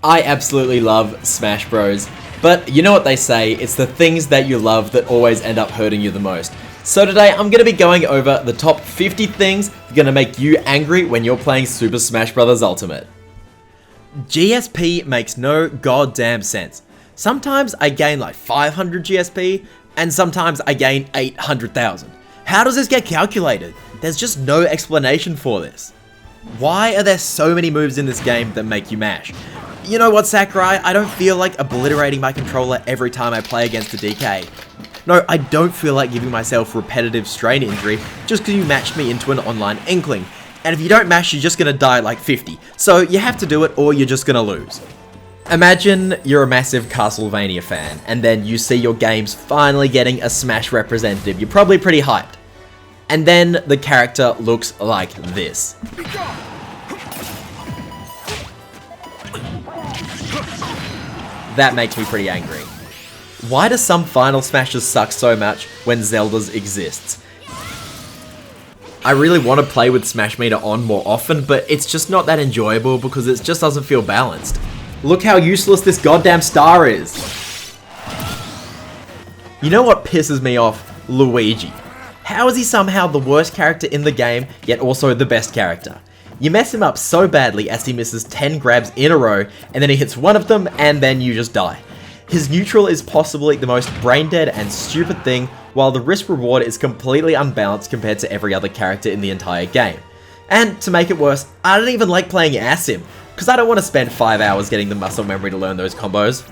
I absolutely love Smash Bros. But you know what they say, it's the things that you love that always end up hurting you the most. So today I'm going to be going over the top 50 things that are going to make you angry when you're playing Super Smash Bros. Ultimate. GSP makes no goddamn sense. Sometimes I gain like 500 GSP, and sometimes I gain 800,000. How does this get calculated? There's just no explanation for this. Why are there so many moves in this game that make you mash? You know what, Sakurai? I don't feel like obliterating my controller every time I play against a DK. No, I don't feel like giving myself repetitive strain injury just because you matched me into an online Inkling. And if you don't mash, you're just gonna die like 50. So you have to do it or you're just gonna lose. Imagine you're a massive Castlevania fan, and then you see your games finally getting a Smash representative. You're probably pretty hyped. And then the character looks like this. That makes me pretty angry. Why do some Final Smashes suck so much when Zelda's exists? I really want to play with Smash Meter on more often, but it's just not that enjoyable because it just doesn't feel balanced. Look how useless this goddamn star is. You know what pisses me off? Luigi. How is he somehow the worst character in the game, yet also the best character? You mess him up so badly as he misses 10 grabs in a row, and then he hits one of them, and then you just die. His neutral is possibly the most brain-dead and stupid thing, while the risk-reward is completely unbalanced compared to every other character in the entire game. And to make it worse, I don't even like playing as him, because I don't want to spend 5 hours getting the muscle memory to learn those combos.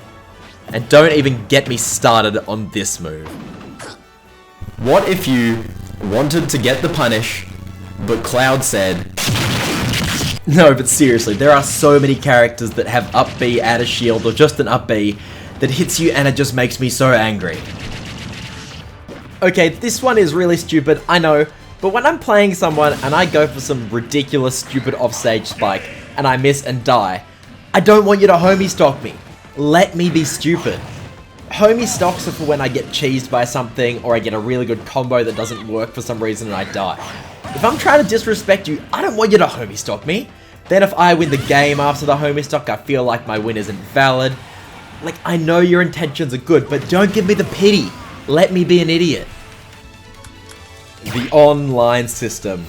And don't even get me started on this move. What if you wanted to get the punish, but Cloud said... No, but seriously, there are so many characters that have up B, add a shield, or just an up B that hits you and it just makes me so angry. Okay, this one is really stupid, I know, but when I'm playing someone and I go for some ridiculous stupid offstage spike and I miss and die, I don't want you to homie stock me. Let me be stupid. Homie stocks are for when I get cheesed by something or I get a really good combo that doesn't work for some reason and I die. If I'm trying to disrespect you, I don't want you to homie stock me. Then if I win the game after the homie stock, I feel like my win isn't valid. Like, I know your intentions are good, but don't give me the pity. Let me be an idiot. The online system.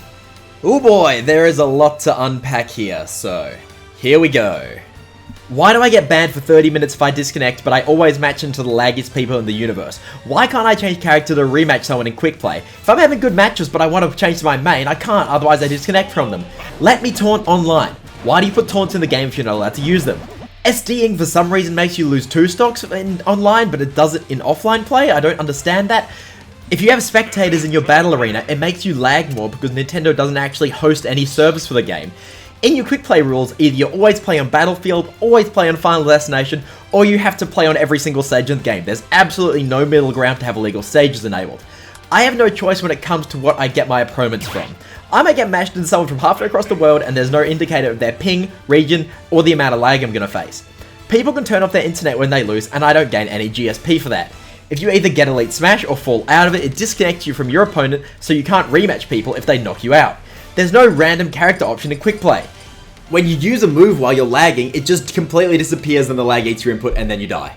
Oh boy, there is a lot to unpack here, so here we go. Why do I get banned for 30 minutes if I disconnect, but I always match into the laggiest people in the universe? Why can't I change character to rematch someone in quick play? If I'm having good matches but I want to change to my main, I can't, otherwise I disconnect from them. Let me taunt online. Why do you put taunts in the game if you're not allowed to use them? SDing for some reason makes you lose 2 stocks in online, but it does it in offline play? I don't understand that. If you have spectators in your battle arena, it makes you lag more because Nintendo doesn't actually host any servers for the game. In your quick play rules, either you always play on Battlefield, always play on Final Destination, or you have to play on every single stage in the game. There's absolutely no middle ground to have illegal stages enabled. I have no choice when it comes to what I get my opponents from. I may get mashed into someone from halfway across the world and there's no indicator of their ping, region, or the amount of lag I'm going to face. People can turn off their internet when they lose and I don't gain any GSP for that. If you either get Elite Smash or fall out of it, it disconnects you from your opponent so you can't rematch people if they knock you out. There's no random character option in quick play. When you use a move while you're lagging, it just completely disappears and the lag eats your input and then you die.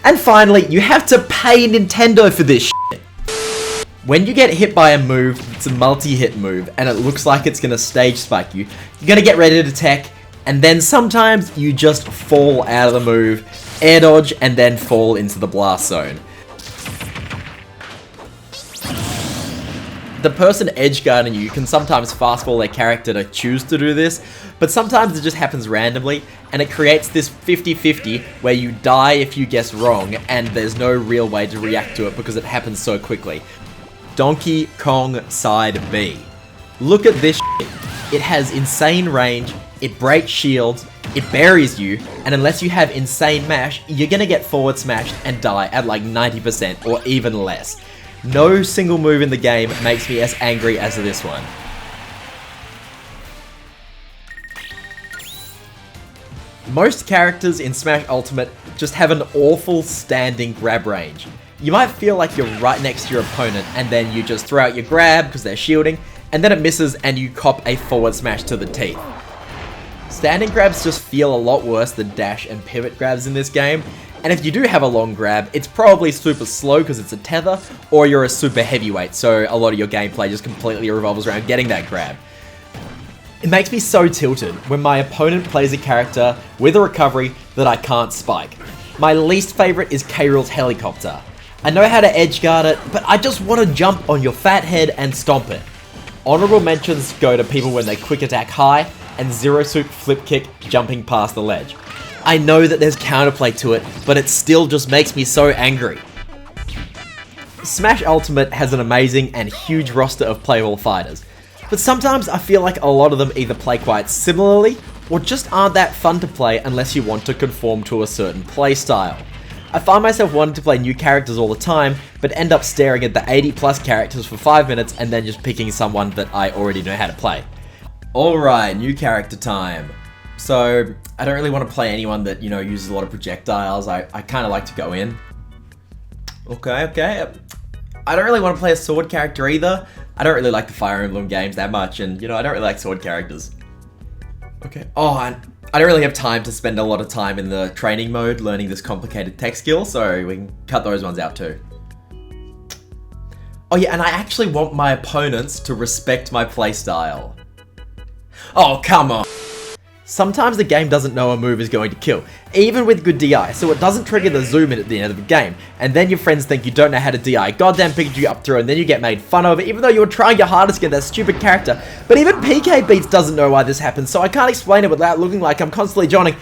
And finally, you have to pay Nintendo for this shit. When you get hit by a move, it's a multi-hit move, and it looks like it's gonna stage spike you, you're gonna get ready to tech, and then sometimes you just fall out of the move, air dodge, and then fall into the blast zone. The person edgeguarding you can sometimes fastball their character to choose to do this, but sometimes it just happens randomly, and it creates this 50-50 where you die if you guess wrong, and there's no real way to react to it because it happens so quickly. Donkey Kong Side B. Look at this shit. It has insane range, it breaks shields, it buries you, and unless you have insane mash, you're gonna get forward smashed and die at like 90% or even less. No single move in the game makes me as angry as this one. Most characters in Smash Ultimate just have an awful standing grab range. You might feel like you're right next to your opponent and then you just throw out your grab because they're shielding, and then it misses and you cop a forward smash to the teeth. Standing grabs just feel a lot worse than dash and pivot grabs in this game, and if you do have a long grab, it's probably super slow because it's a tether, or you're a super heavyweight, so a lot of your gameplay just completely revolves around getting that grab. It makes me so tilted when my opponent plays a character with a recovery that I can't spike. My least favorite is K. Rool's helicopter. I know how to edge guard it, but I just want to jump on your fat head and stomp it. Honorable mentions go to people when they quick attack high, and Zero Suit flip kick jumping past the ledge. I know that there's counterplay to it, but it still just makes me so angry. Smash Ultimate has an amazing and huge roster of playable fighters, but sometimes I feel like a lot of them either play quite similarly, or just aren't that fun to play unless you want to conform to a certain playstyle. I find myself wanting to play new characters all the time, but end up staring at the 80 plus characters for 5 minutes and then just picking someone that I already know how to play. Alright, new character time. So, I don't really want to play anyone that, uses a lot of projectiles. I kind of like to go in. Okay. I don't really want to play a sword character either. I don't really like the Fire Emblem games that much, and, I don't really like sword characters. Okay. Oh, and I don't really have time to spend a lot of time in the training mode learning this complicated tech skill, so we can cut those ones out too. Oh yeah, and I actually want my opponents to respect my playstyle. Oh, come on. Sometimes the game doesn't know a move is going to kill, even with good DI, so it doesn't trigger the zoom in at the end of the game, and then your friends think you don't know how to DI goddamn Pikachu up through, and then you get made fun of, even though you were trying your hardest to get that stupid character. But even PK Beats doesn't know why this happens, so I can't explain it without looking like I'm constantly joning.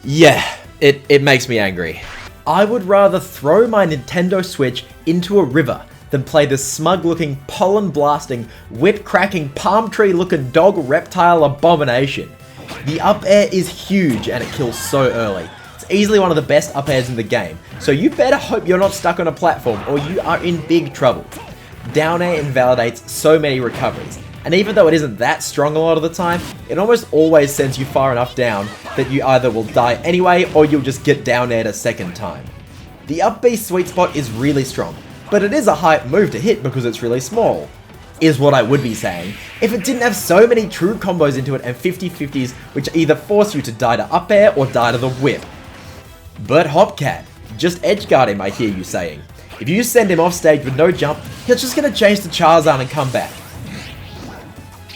Yeah, it makes me angry. I would rather throw my Nintendo Switch into a river than play this smug-looking, pollen-blasting, whip-cracking, palm tree-looking dog reptile abomination. The up air is huge and it kills so early. It's easily one of the best up airs in the game, so you better hope you're not stuck on a platform or you are in big trouble. Down air invalidates so many recoveries, and even though it isn't that strong a lot of the time, it almost always sends you far enough down that you either will die anyway or you'll just get down aired a second time. The up B sweet spot is really strong, but it is a hype move to hit because it's really small, is what I would be saying, if it didn't have so many true combos into it and 50-50s which either force you to die to up air or die to the whip. But Hopcat, just edgeguard him, I hear you saying. If you send him off stage with no jump, he's just gonna change to Charizard and come back.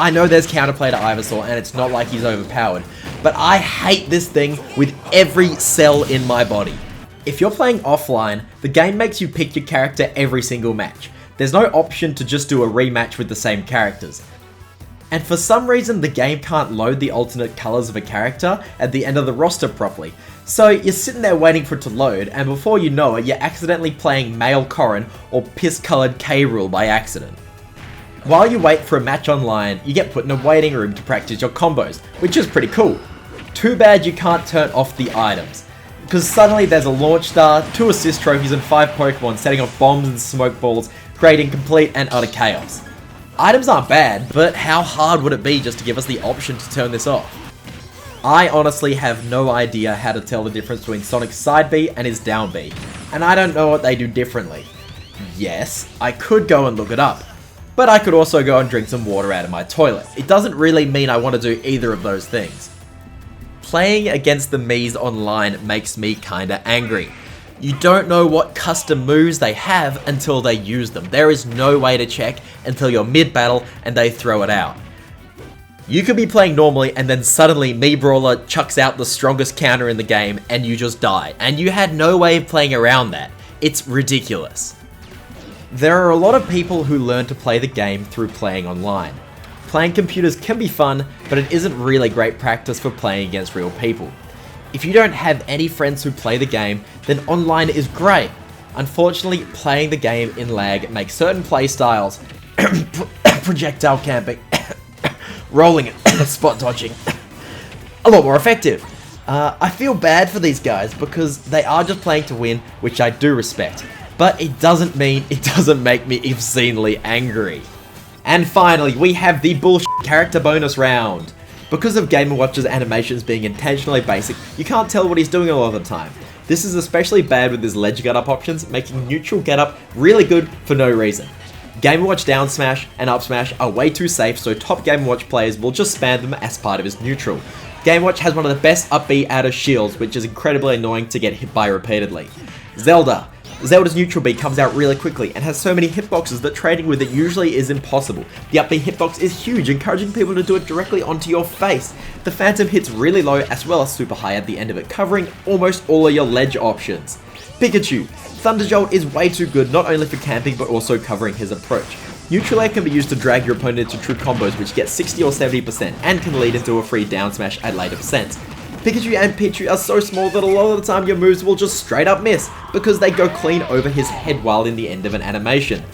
I know there's counterplay to Ivysaur and it's not like he's overpowered, but I hate this thing with every cell in my body. If you're playing offline, the game makes you pick your character every single match. There's no option to just do a rematch with the same characters. And for some reason, the game can't load the alternate colors of a character at the end of the roster properly. So you're sitting there waiting for it to load, and before you know it, you're accidentally playing male Corrin or piss-colored K. Rool by accident. While you wait for a match online, you get put in a waiting room to practice your combos, which is pretty cool. Too bad you can't turn off the items, because suddenly there's a launch star, 2 assist trophies and 5 Pokemon setting off bombs and smoke balls, creating complete and utter chaos. Items aren't bad, but how hard would it be just to give us the option to turn this off? I honestly have no idea how to tell the difference between Sonic's side B and his down B, and I don't know what they do differently. Yes, I could go and look it up, but I could also go and drink some water out of my toilet. It doesn't really mean I want to do either of those things. Playing against the Miis online makes me kinda angry. You don't know what custom moves they have until they use them. There is no way to check until you're mid-battle and they throw it out. You could be playing normally and then suddenly Mii Brawler chucks out the strongest counter in the game and you just die. And you had no way of playing around that. It's ridiculous. There are a lot of people who learn to play the game through playing online. Playing computers can be fun, but it isn't really great practice for playing against real people. If you don't have any friends who play the game, then online is great. Unfortunately, playing the game in lag makes certain playstyles, projectile camping, rolling it, spot dodging, a lot more effective. I feel bad for these guys because they are just playing to win, which I do respect, but it doesn't mean it doesn't make me obscenely angry. And finally, we have the bullshit character bonus round. Because of Game & Watch's animations being intentionally basic, you can't tell what he's doing a lot of the time. This is especially bad with his ledge get-up options, making neutral get-up really good for no reason. Game & Watch down smash and up smash are way too safe, so top Game & Watch players will just spam them as part of his neutral. Game & Watch has one of the best up B out of shields, which is incredibly annoying to get hit by repeatedly. Zelda. Zelda's neutral B comes out really quickly and has so many hitboxes that trading with it usually is impossible. The up B hitbox is huge, encouraging people to do it directly onto your face. The Phantom hits really low as well as super high at the end of it, covering almost all of your ledge options. Pikachu. Thunder Jolt is way too good, not only for camping but also covering his approach. Neutral air can be used to drag your opponent into true combos which get 60 or 70% and can lead into a free down smash at later percents. Pikachu and Pichu are so small that a lot of the time your moves will just straight up miss because they go clean over his head while in the end of an animation.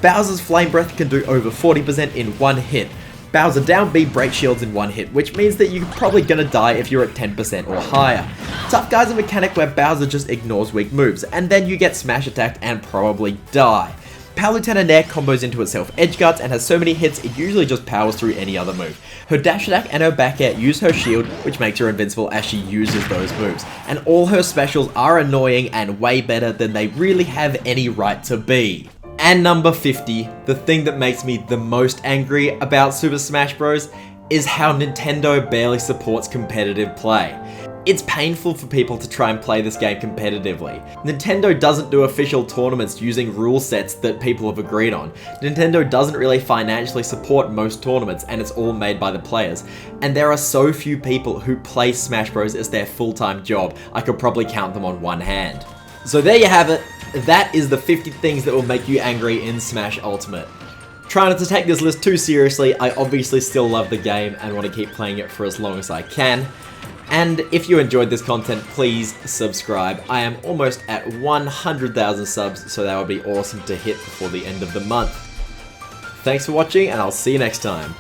Bowser's Flame Breath can do over 40% in one hit. Bowser down B break shields in one hit, which means that you're probably gonna die if you're at 10% or higher. Tough Guy's a mechanic where Bowser just ignores weak moves, and then you get smash attacked and probably die. Palutena Nair combos into itself edge guards and has so many hits it usually just powers through any other move. Her dash attack and her back air use her shield, which makes her invincible as she uses those moves, and all her specials are annoying and way better than they really have any right to be. And number 50, the thing that makes me the most angry about Super Smash Bros. Is how Nintendo barely supports competitive play. It's painful for people to try and play this game competitively. Nintendo doesn't do official tournaments using rule sets that people have agreed on. Nintendo doesn't really financially support most tournaments, and it's all made by the players. And there are so few people who play Smash Bros as their full-time job, I could probably count them on one hand. So there you have it. That is the 50 things that will make you angry in Smash Ultimate. Try not to take this list too seriously. I obviously still love the game and want to keep playing it for as long as I can. And if you enjoyed this content, please subscribe. I am almost at 100,000 subs, so that would be awesome to hit before the end of the month. Thanks for watching, and I'll see you next time.